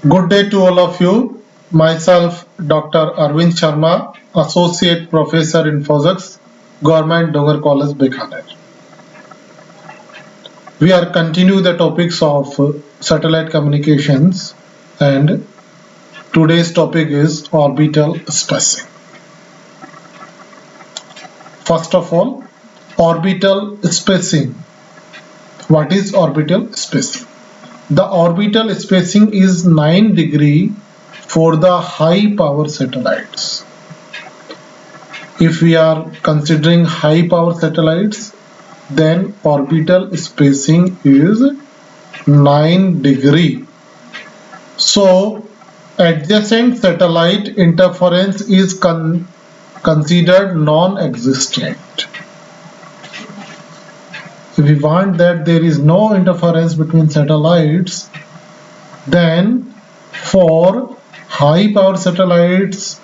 Good day to all of you. Myself, Dr. Arvind Sharma, Associate Professor in Physics, Government Dongar College, Bikaner. We are continue the topics of satellite communications, and today's topic is orbital spacing. First of all, orbital spacing. What is orbital spacing? The orbital spacing is 9 degree for the high power satellites. If we are considering high power satellites, then orbital spacing is 9 degree. So adjacent satellite interference is considered non-existent. If we want that there is no interference between satellites, then for high power satellites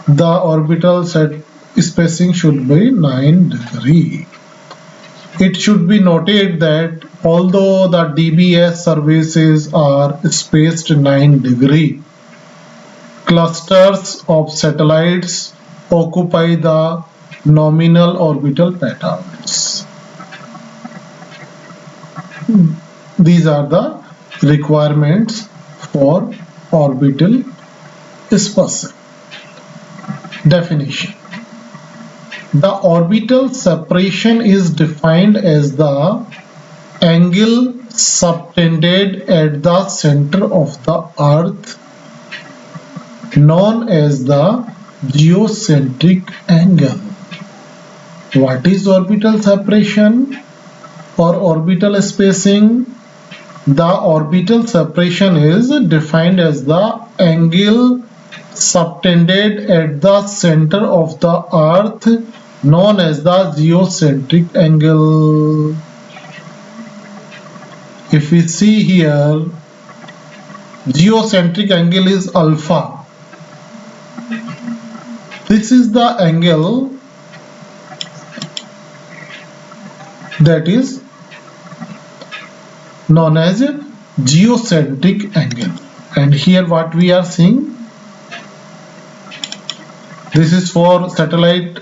the orbital spacing should be 9 degree. It should be noted that although the DBS services are spaced 9 degree, clusters of satellites occupy the nominal orbital patterns. These are the requirements for orbital spacing. Definition. The orbital separation is defined as the angle subtended at the center of the Earth, known as the geocentric angle. What is orbital separation or orbital spacing? The orbital separation is defined as the angle subtended at the center of the Earth, known as the geocentric angle. If we see here, geocentric angle is alpha. This is the angle that is known as geocentric angle. And here what we are seeing, this is for satellite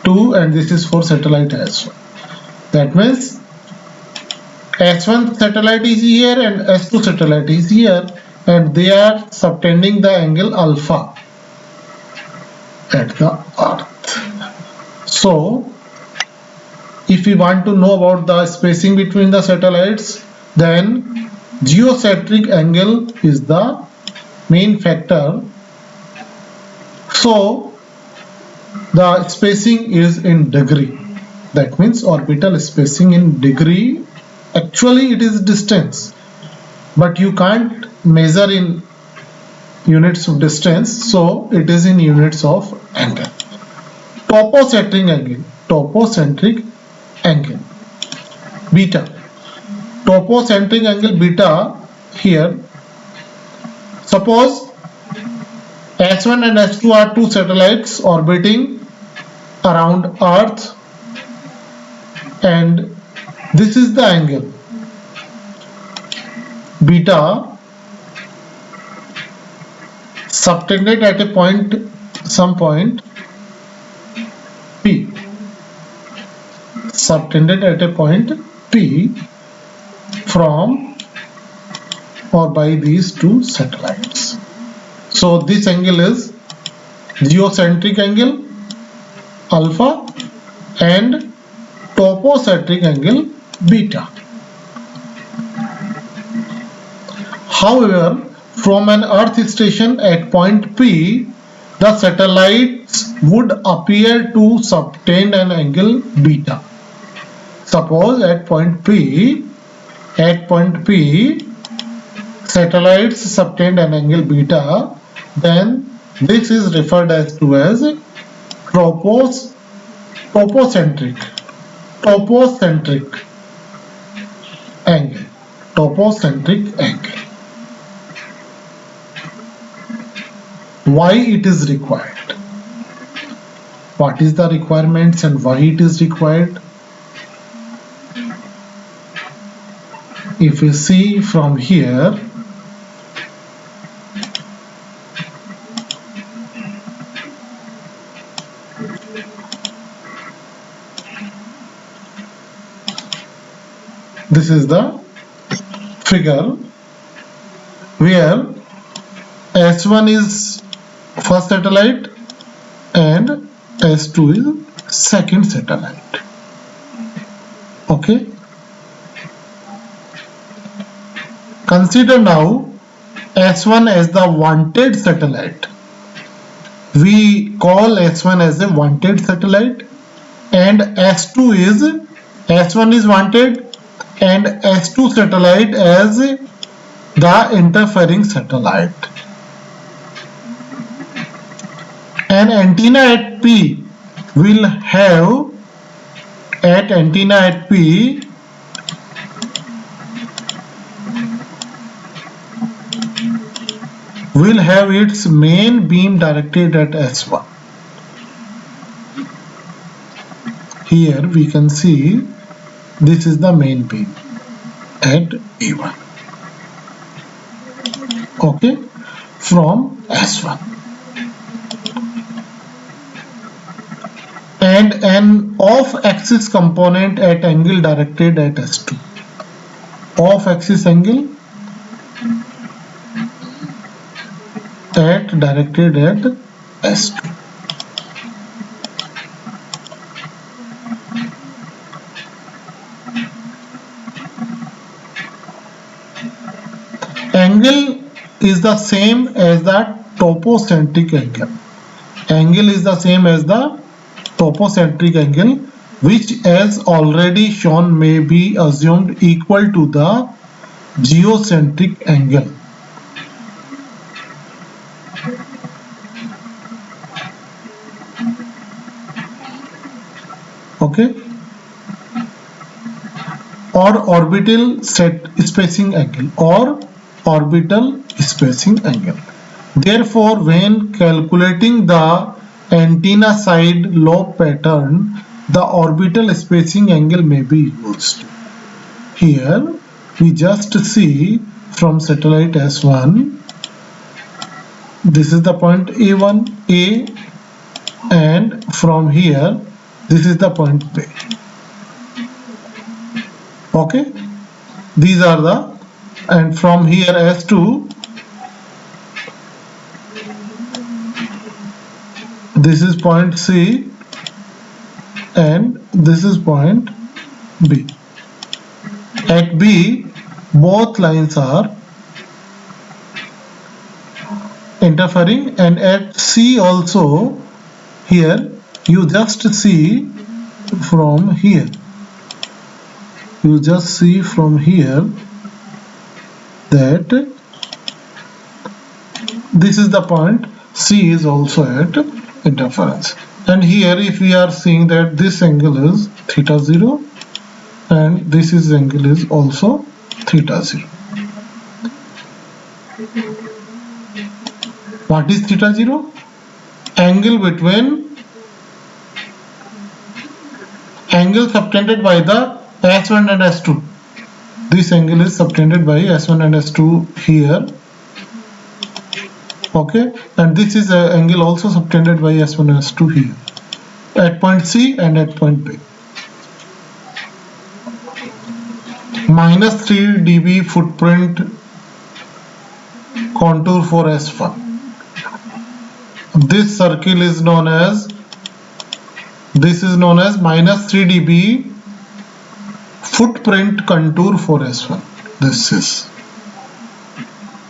2 and this is for satellite S1. That means S1 satellite is here and S2 satellite is here, and they are subtending the angle alpha at the Earth. So if we want to know about the spacing between the satellites, then geocentric angle is the main factor. So the spacing is in degree. That means orbital spacing in degree. Actually it is distance, but you can't measure in units of distance, so it is in units of angle. Topocentric angle. Topocentric angle beta. Topocentric angle beta here. Suppose S1 and S2 are two satellites orbiting around Earth, and this is the angle beta subtended at a point, some point P, subtended at a point P from or by these two satellites. So this angle is geocentric angle alpha and topocentric angle beta. However, from an Earth station at point P, the satellites would appear to subtend an angle beta. Suppose at point P, satellites subtend an angle beta, then this is referred as topocentric angle. Topocentric angle. Why it is required? What is the requirements and why it is required? If you see from here, This is the figure where S1 is first satellite and S2 is second satellite. Okay. Consider now S1 as the wanted satellite. We call S1 as a wanted satellite, and S1 is wanted and S2 satellite as the interfering satellite. An antenna at P will have its main beam directed at S1. Here we can see this is the main beam at E1. Okay, from S1. And an off-axis component at angle directed at S2. Off-axis angle directed at S2. Angle is the same as the topocentric angle. Angle is the same as the topocentric angle, which as already shown may be assumed equal to the geocentric angle. Okay, or orbital spacing angle, Therefore, when calculating the antenna side lobe pattern, the orbital spacing angle may be used. Here we just see from satellite S1, this is the point A, and from here this is the point B. Okay, these are the, and from here S2, this is point C and this is point B. At B, both lines are interfering, and at C also, here you just see from here. That this is the point C is also at interference. And here if we are seeing that this angle is theta 0 and this is angle is also theta 0. What is theta 0? Angle subtended by the S1 and S2. This angle is subtended by S1 and S2 here. Okay, and this is an angle also subtended by S1 and S2 here at point C and at point B. -3 dB footprint contour for S1. This circle is known as -3 dB footprint contour for S1.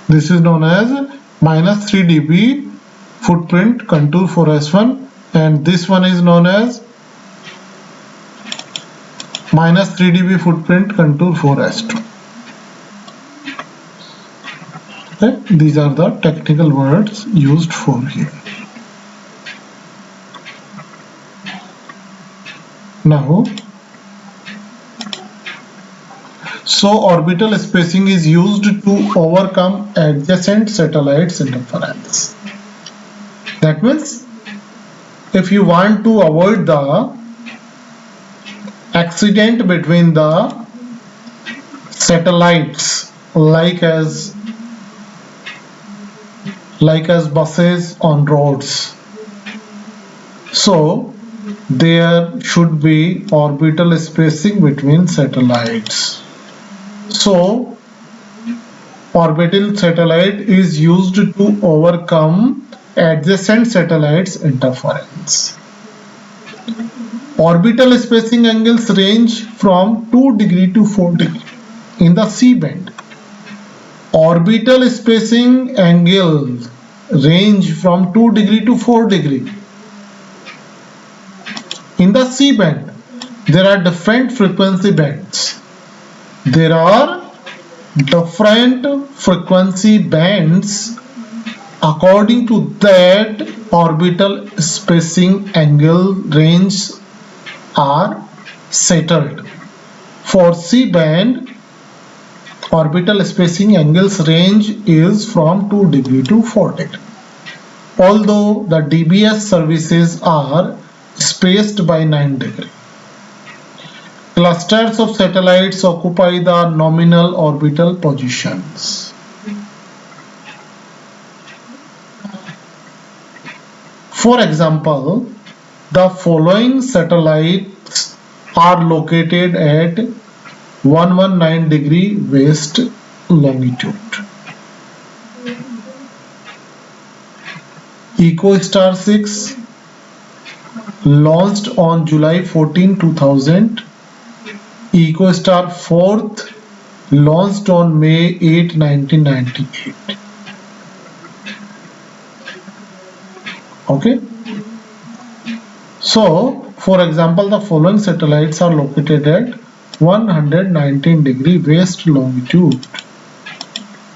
This is known as -3 dB footprint contour for S1, and this one is known as -3 dB footprint contour for S2. Okay? These are the technical words used for here. Now, so orbital spacing is used to overcome adjacent satellites interference. That means if you want to avoid the accident between the satellites, like as buses on roads, so there should be orbital spacing between satellites. So orbital satellite is used to overcome adjacent satellites interference. Orbital spacing angles range from 2 degree to 4 degree in the C-band. Orbital spacing angles range from 2 degree to 4 degree. In the C-band, there are different frequency bands. There are different frequency bands. According to that, orbital spacing angle range are settled. For C-band, orbital spacing angles range is from 2 degree to 4 degree. Although the DBS services are spaced by 9 degree. Clusters of satellites occupy the nominal orbital positions. For example, the following satellites are located at 119 degree west longitude. EcoStar 6 launched on July 14, 2000. EcoStar 4th launched on May 8, 1998. Okay. So, for example, the following satellites are located at 119 degree west longitude.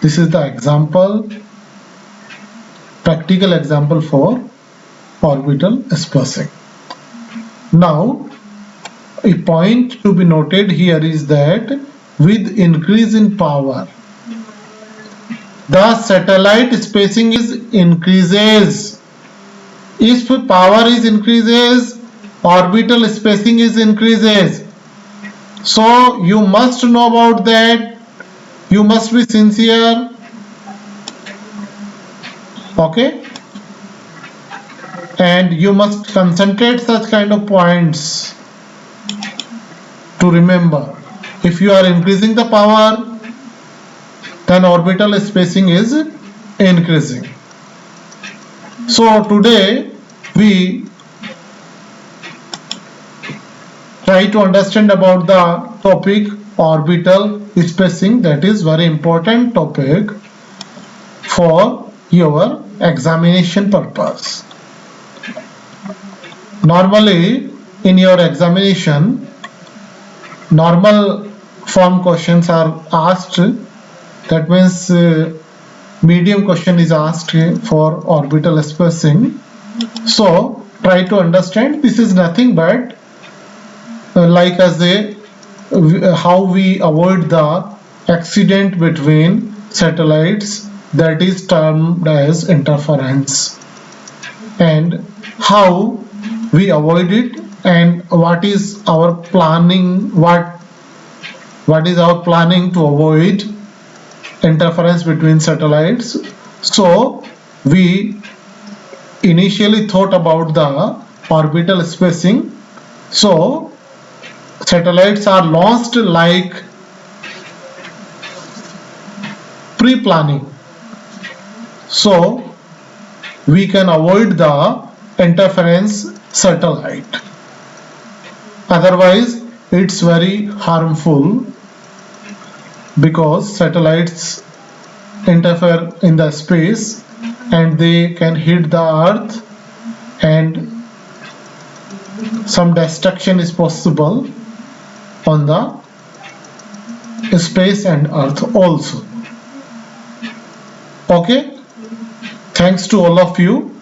This is the example, practical example for orbital spacing. Now, a point to be noted here is that with increase in power, the satellite spacing is increases. If power is increases, orbital spacing is increases. So you must know about that. You must be sincere. Okay? And you must concentrate such kind of points to remember. If you are increasing the power, then orbital spacing is increasing. So today we try to understand about the topic orbital spacing. That is very important topic for your examination purpose. Normally in your examination, normal form questions are asked. That means medium question is asked for orbital spacing. So try to understand, this is nothing but like as how we avoid the accident between satellites, that is termed as interference, and how we avoid it, and what is our planning, what is our planning to avoid interference between satellites. So we initially thought about the orbital spacing. So satellites are launched like pre-planning, so we can avoid the interference satellite. Otherwise it's very harmful, because satellites interfere in the space and they can hit the earth, and some destruction is possible on the space and earth also. Okay, thanks to all of you.